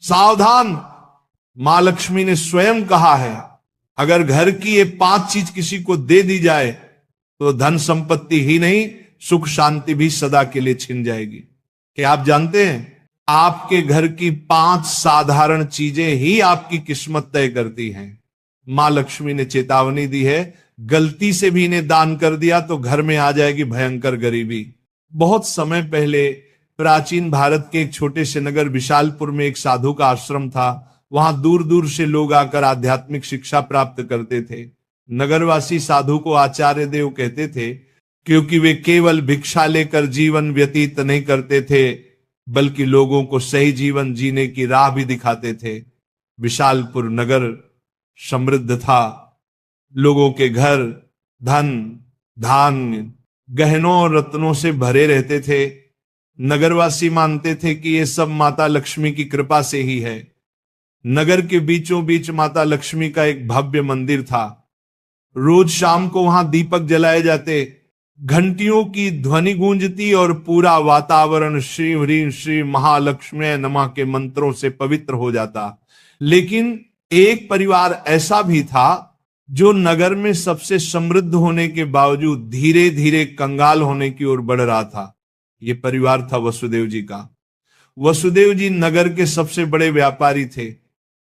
सावधान, मां लक्ष्मी ने स्वयं कहा है, अगर घर की ये 5 चीज किसी को दे दी जाए तो धन संपत्ति ही नहीं, सुख शांति भी सदा के लिए छिन जाएगी। क्या आप जानते हैं, आपके घर की 5 साधारण चीजें ही आपकी किस्मत तय करती हैं। मां लक्ष्मी ने चेतावनी दी है, गलती से भी इन्हें दान कर दिया तो घर में आ जाएगी भयंकर गरीबी। बहुत समय पहले प्राचीन भारत के एक छोटे से नगर विशालपुर में एक साधु का आश्रम था। वहां दूर दूर से लोग आकर आध्यात्मिक शिक्षा प्राप्त करते थे। नगरवासी साधु को आचार्य देव कहते थे, क्योंकि वे केवल भिक्षा लेकर जीवन व्यतीत नहीं करते थे, बल्कि लोगों को सही जीवन जीने की राह भी दिखाते थे। विशालपुर नगर समृद्ध था, लोगों के घर धन धान्य गहनों और रत्नों से भरे रहते थे। नगरवासी मानते थे कि ये सब माता लक्ष्मी की कृपा से ही है। नगर के बीचों बीच माता लक्ष्मी का एक भव्य मंदिर था। रोज शाम को वहां दीपक जलाए जाते, घंटियों की ध्वनि गूंजती और पूरा वातावरण श्री ह्रीं श्री महालक्ष्मी नमः के मंत्रों से पवित्र हो जाता। लेकिन एक परिवार ऐसा भी था जो नगर में सबसे समृद्ध होने के बावजूद धीरे धीरे कंगाल होने की ओर बढ़ रहा था। यह परिवार था वसुदेव जी का। वसुदेव जी नगर के सबसे बड़े व्यापारी थे।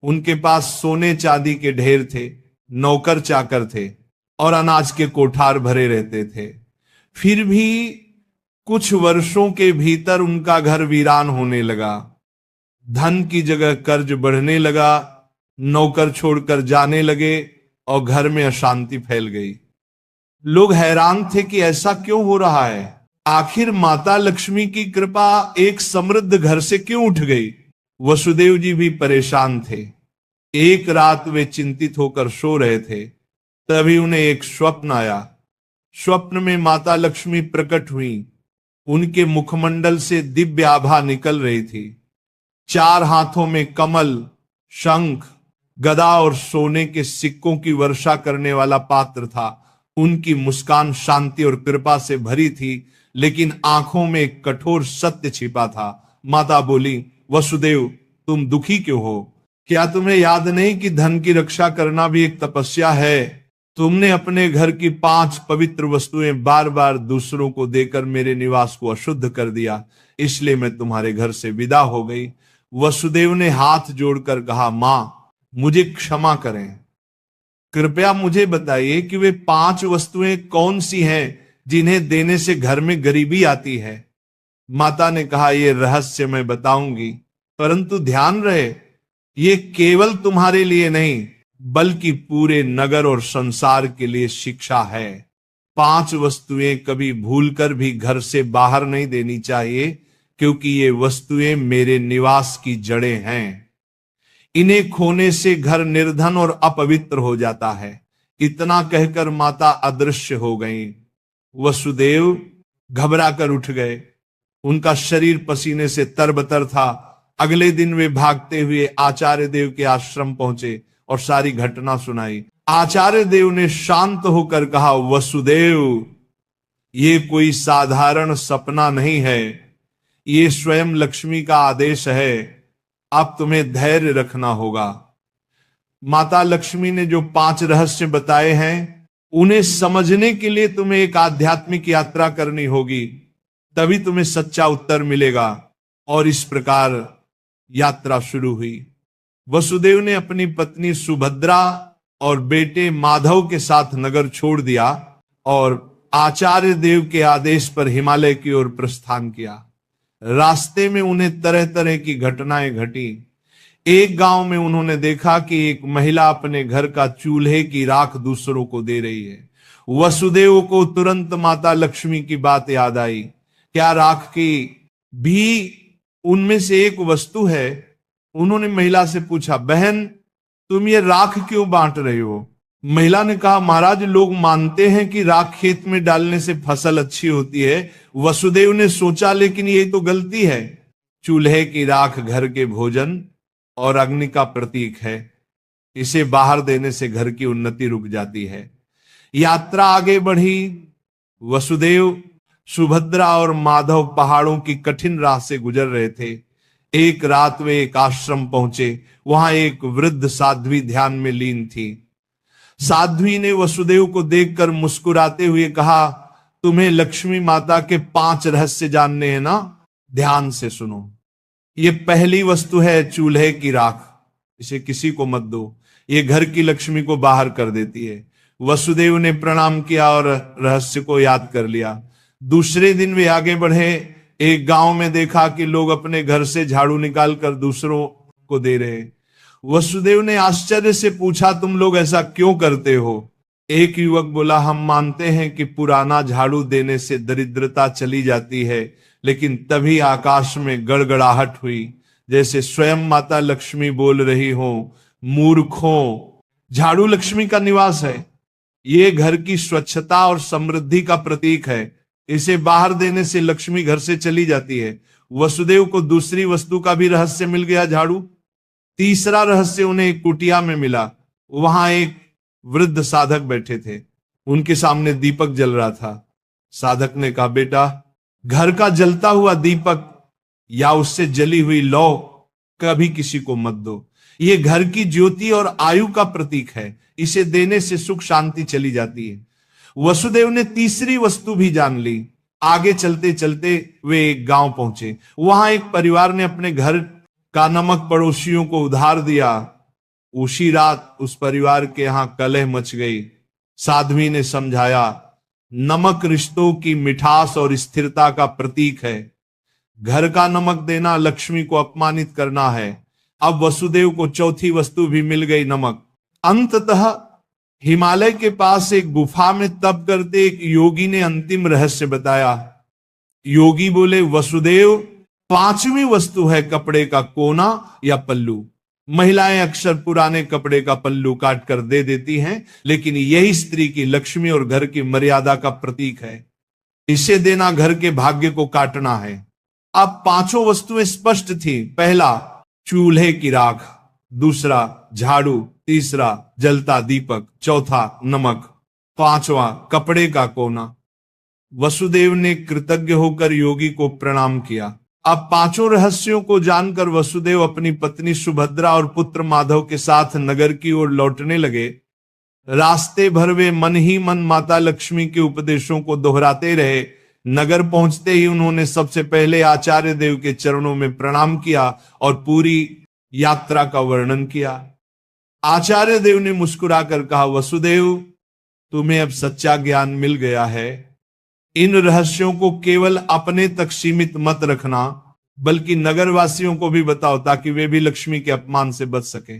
उनके पास सोने चांदी के ढेर थे, नौकर चाकर थे और अनाज के कोठार भरे रहते थे। फिर भी कुछ वर्षों के भीतर उनका घर वीरान होने लगा। धन की जगह कर्ज बढ़ने लगा, नौकर छोड़कर जाने लगे और घर में अशांति फैल गई। लोग हैरान थे कि ऐसा क्यों हो रहा है, आखिर माता लक्ष्मी की कृपा एक समृद्ध घर से क्यों उठ गई। वसुदेव जी भी परेशान थे। एक रात वे चिंतित होकर सो रहे थे, तभी उन्हें एक स्वप्न आया। स्वप्न में माता लक्ष्मी प्रकट हुई। उनके मुखमंडल से दिव्य आभा निकल रही थी। 4 हाथों में कमल, शंख, गदा और सोने के सिक्कों की वर्षा करने वाला पात्र था। उनकी मुस्कान शांति और कृपा से भरी थी, लेकिन आंखों में एक कठोर सत्य छिपा था। माता बोली, वसुदेव तुम दुखी क्यों हो? क्या तुम्हें याद नहीं कि धन की रक्षा करना भी एक तपस्या है? तुमने अपने घर की 5 पवित्र वस्तुएं बार बार दूसरों को देकर मेरे निवास को अशुद्ध कर दिया, इसलिए मैं तुम्हारे घर से विदा हो गई। वसुदेव ने हाथ जोड़कर कहा, मां मुझे क्षमा करें, कृपया मुझे बताइए कि वे 5 वस्तुएं कौन सी हैं जिन्हें देने से घर में गरीबी आती है। माता ने कहा, यह रहस्य मैं बताऊंगी, परंतु ध्यान रहे ये केवल तुम्हारे लिए नहीं बल्कि पूरे नगर और संसार के लिए शिक्षा है। 5 वस्तुएं कभी भूलकर भी घर से बाहर नहीं देनी चाहिए, क्योंकि ये वस्तुएं मेरे निवास की जड़ें हैं। इन्हें खोने से घर निर्धन और अपवित्र हो जाता है। इतना कहकर माता अदृश्य हो गईं। वसुदेव घबरा कर उठ गए। उनका शरीर पसीने से तरबतर था। अगले दिन वे भागते हुए आचार्य देव के आश्रम पहुंचे और सारी घटना सुनाई। आचार्य देव ने शांत होकर कहा, वसुदेव ये कोई साधारण सपना नहीं है, ये स्वयं लक्ष्मी का आदेश है। अब तुम्हें धैर्य रखना होगा। माता लक्ष्मी ने जो 5 रहस्य बताए हैं उन्हें समझने के लिए तुम्हें एक आध्यात्मिक यात्रा करनी होगी, तभी तुम्हें सच्चा उत्तर मिलेगा। और इस प्रकार यात्रा शुरू हुई। वसुदेव ने अपनी पत्नी सुभद्रा और बेटे माधव के साथ नगर छोड़ दिया और आचार्य देव के आदेश पर हिमालय की ओर प्रस्थान किया। रास्ते में उन्हें तरह तरह की घटनाएं घटी। एक गांव में उन्होंने देखा कि एक महिला अपने घर का चूल्हे की राख दूसरों को दे रही है। वसुदेव को तुरंत माता लक्ष्मी की बात याद आई। क्या राख की भी उनमें से एक वस्तु है? उन्होंने महिला से पूछा, बहन तुम ये राख क्यों बांट रही हो? महिला ने कहा, महाराज लोग मानते हैं कि राख खेत में डालने से फसल अच्छी होती है। वसुदेव ने सोचा, लेकिन ये तो गलती है। चूल्हे की राख घर के भोजन और अग्नि का प्रतीक है। इसे बाहर देने से घर की उन्नति रुक जाती है। यात्रा आगे बढ़ी। वसुदेव, सुभद्रा और माधव पहाड़ों की कठिन राह से गुजर रहे थे। एक रात वे एक आश्रम पहुंचे। वहां एक वृद्ध साध्वी ध्यान में लीन थी। साध्वी ने वसुदेव को देखकर मुस्कुराते हुए कहा, तुम्हें लक्ष्मी माता के 5 रहस्य जानने हैं ना? ध्यान से सुनो। ये पहली वस्तु है चूल्हे की राख। इसे किसी को मत दो, ये घर की लक्ष्मी को बाहर कर देती है। वसुदेव ने प्रणाम किया और रहस्य को याद कर लिया। दूसरे दिन वे आगे बढ़े। एक गांव में देखा कि लोग अपने घर से झाड़ू निकालकर दूसरों को दे रहे। वसुदेव ने आश्चर्य से पूछा, तुम लोग ऐसा क्यों करते हो? एक युवक बोला, हम मानते हैं कि पुराना झाड़ू देने से दरिद्रता चली जाती है। लेकिन तभी आकाश में गड़गड़ाहट हुई, जैसे स्वयं माता लक्ष्मी बोल रही हो, मूर्खों, झाड़ू लक्ष्मी का निवास है। ये घर की स्वच्छता और समृद्धि का प्रतीक है। इसे बाहर देने से लक्ष्मी घर से चली जाती है। वसुदेव को दूसरी वस्तु का भी रहस्य मिल गया, झाड़ू। तीसरा रहस्य उन्हें एक कुटिया में मिला। वहां एक वृद्ध साधक बैठे थे। उनके सामने दीपक जल रहा था। साधक ने कहा, बेटा, घर का जलता हुआ दीपक या उससे जली हुई लौ कभी किसी को मत दो। ये घर की ज्योति और आयु का प्रतीक है। इसे देने से सुख शांति चली जाती है। वसुदेव ने तीसरी वस्तु भी जान ली। आगे चलते चलते वे एक गांव पहुंचे। वहां एक परिवार ने अपने घर का नमक पड़ोसियों को उधार दिया। उसी रात उस परिवार के यहां कलह मच गई। साध्वी ने समझाया, नमक रिश्तों की मिठास और स्थिरता का प्रतीक है। घर का नमक देना लक्ष्मी को अपमानित करना है। अब वसुदेव को चौथी वस्तु भी मिल गई, नमक। अंततः हिमालय के पास एक गुफा में तप करते एक योगी ने अंतिम रहस्य बताया। योगी बोले, वसुदेव, 5वीं वस्तु है कपड़े का कोना या पल्लू। महिलाएं अक्सर पुराने कपड़े का पल्लू काट कर दे देती हैं, लेकिन यही स्त्री की लक्ष्मी और घर की मर्यादा का प्रतीक है। इसे देना घर के भाग्य को काटना है। अब 5 वस्तुएं स्पष्ट थी। पहला, चूल्हे की राख। दूसरा, झाड़ू। तीसरा, जलता दीपक। चौथा, नमक। 5वां, कपड़े का कोना। वसुदेव ने कृतज्ञ होकर योगी को प्रणाम किया। अब 5 रहस्यों को जानकर वसुदेव अपनी पत्नी सुभद्रा और पुत्र माधव के साथ नगर की ओर लौटने लगे। रास्ते भर वे मन ही मन माता लक्ष्मी के उपदेशों को दोहराते रहे। नगर पहुंचते ही उन्होंने सबसे पहले आचार्य देव के चरणों में प्रणाम किया और पूरी यात्रा का वर्णन किया। आचार्य देव ने मुस्कुराकर कहा, वसुदेव, तुम्हें अब सच्चा ज्ञान मिल गया है। इन रहस्यों को केवल अपने तक सीमित मत रखना, बल्कि नगरवासियों को भी बताओ, ताकि वे भी लक्ष्मी के अपमान से बच सके।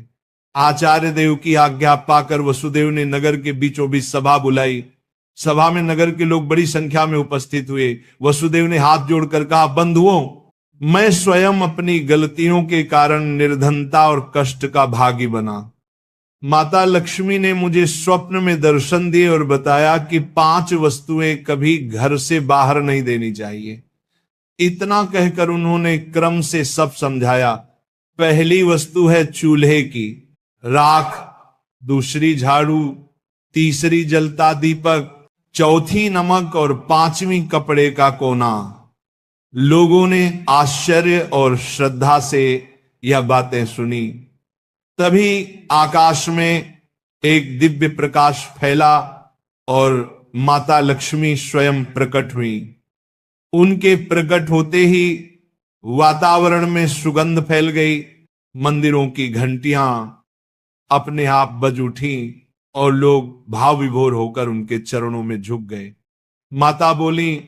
आचार्य देव की आज्ञा पाकर वसुदेव ने नगर के बीचों बीच सभा बुलाई। सभा में नगर के लोग बड़ी संख्या में उपस्थित हुए। वसुदेव ने हाथ जोड़कर कहा, बंधुओं, मैं स्वयं अपनी गलतियों के कारण निर्धनता और कष्ट का भागी बना। माता लक्ष्मी ने मुझे स्वप्न में दर्शन दिए और बताया कि 5 वस्तुएं कभी घर से बाहर नहीं देनी चाहिए। इतना कहकर उन्होंने क्रम से सब समझाया। पहली वस्तु है चूल्हे की राख, दूसरी झाड़ू, तीसरी जलता दीपक, चौथी नमक और 5वीं कपड़े का कोना। लोगों ने आश्चर्य और श्रद्धा से यह बातें सुनी। तभी आकाश में एक दिव्य प्रकाश फैला और माता लक्ष्मी स्वयं प्रकट हुई। उनके प्रकट होते ही वातावरण में सुगंध फैल गई। मंदिरों की घंटियां अपने आप बज उठी और लोग भाव विभोर होकर उनके चरणों में झुक गए। माता बोली,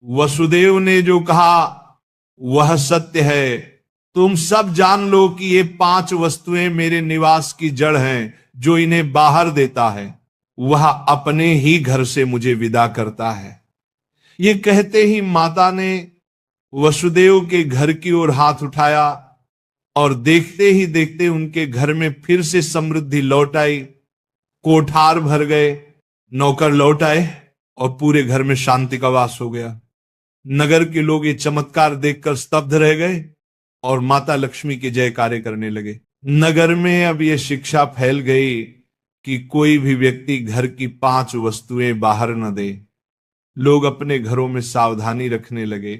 वसुदेव ने जो कहा वह सत्य है। तुम सब जान लो कि ये 5 वस्तुएं मेरे निवास की जड़ हैं। जो इन्हें बाहर देता है वह अपने ही घर से मुझे विदा करता है। ये कहते ही माता ने वसुदेव के घर की ओर हाथ उठाया और देखते ही देखते उनके घर में फिर से समृद्धि लौट आई। कोठार भर गए, नौकर लौट आए और पूरे घर में शांति का वास हो गया। नगर के लोग ये चमत्कार देखकर स्तब्ध रह गए और माता लक्ष्मी के जयकारे करने लगे। नगर में अब यह शिक्षा फैल गई कि कोई भी व्यक्ति घर की 5 वस्तुएं बाहर न दे। लोग अपने घरों में सावधानी रखने लगे।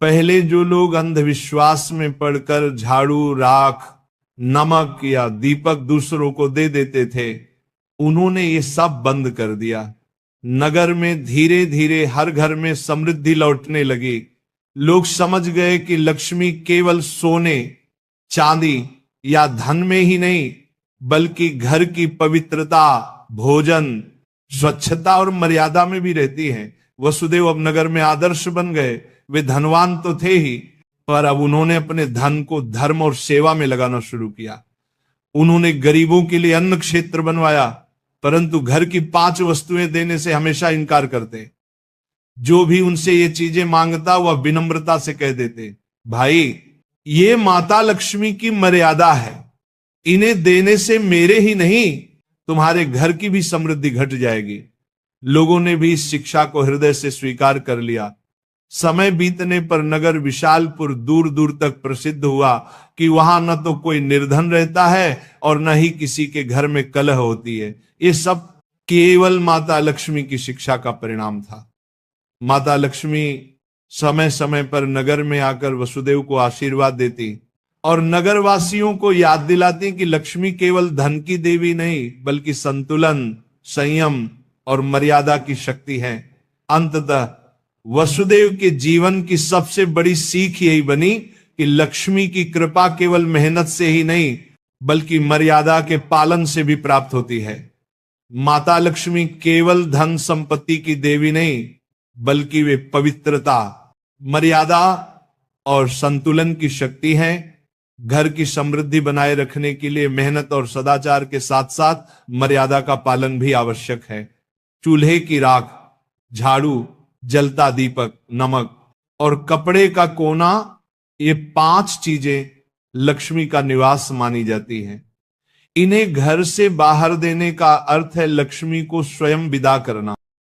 पहले जो लोग अंधविश्वास में पड़कर झाड़ू, राख, नमक या दीपक दूसरों को दे देते थे, उन्होंने ये सब बंद कर दिया। नगर में धीरे धीरे हर घर में समृद्धि लौटने लगी। लोग समझ गए कि लक्ष्मी केवल सोने, चांदी या धन में ही नहीं, बल्कि घर की पवित्रता, भोजन, स्वच्छता और मर्यादा में भी रहती है। वसुदेव अब नगर में आदर्श बन गए। वे धनवान तो थे ही, पर अब उन्होंने अपने धन को धर्म और सेवा में लगाना शुरू किया। उन्होंने गरीबों के लिए अन्न क्षेत्र बनवाया, परंतु घर की 5 वस्तुएं देने से हमेशा इनकार करते। जो भी उनसे ये चीजें मांगता वह विनम्रता से कह देते, भाई ये माता लक्ष्मी की मर्यादा है, इन्हें देने से मेरे ही नहीं तुम्हारे घर की भी समृद्धि घट जाएगी। लोगों ने भी इस शिक्षा को हृदय से स्वीकार कर लिया। समय बीतने पर नगर विशालपुर दूर दूर तक प्रसिद्ध हुआ कि वहां न तो कोई निर्धन रहता है और न ही किसी के घर में कलह होती है। ये सब केवल माता लक्ष्मी की शिक्षा का परिणाम था। माता लक्ष्मी समय समय पर नगर में आकर वसुदेव को आशीर्वाद देती और नगरवासियों को याद दिलाती कि लक्ष्मी केवल धन की देवी नहीं, बल्कि संतुलन, संयम और मर्यादा की शक्ति है। अंततः वसुदेव के जीवन की सबसे बड़ी सीख यही बनी कि लक्ष्मी की कृपा केवल मेहनत से ही नहीं, बल्कि मर्यादा के पालन से भी प्राप्त होती है। माता लक्ष्मी केवल धन संपत्ति की देवी नहीं, बल्कि वे पवित्रता, मर्यादा और संतुलन की शक्ति है। घर की समृद्धि बनाए रखने के लिए मेहनत और सदाचार के साथ साथ मर्यादा का पालन भी आवश्यक है। चूल्हे की राख, झाड़ू, जलता दीपक, नमक और कपड़े का कोना, ये 5 चीजें लक्ष्मी का निवास मानी जाती हैं। इन्हें घर से बाहर देने का अर्थ है लक्ष्मी को स्वयं विदा करना।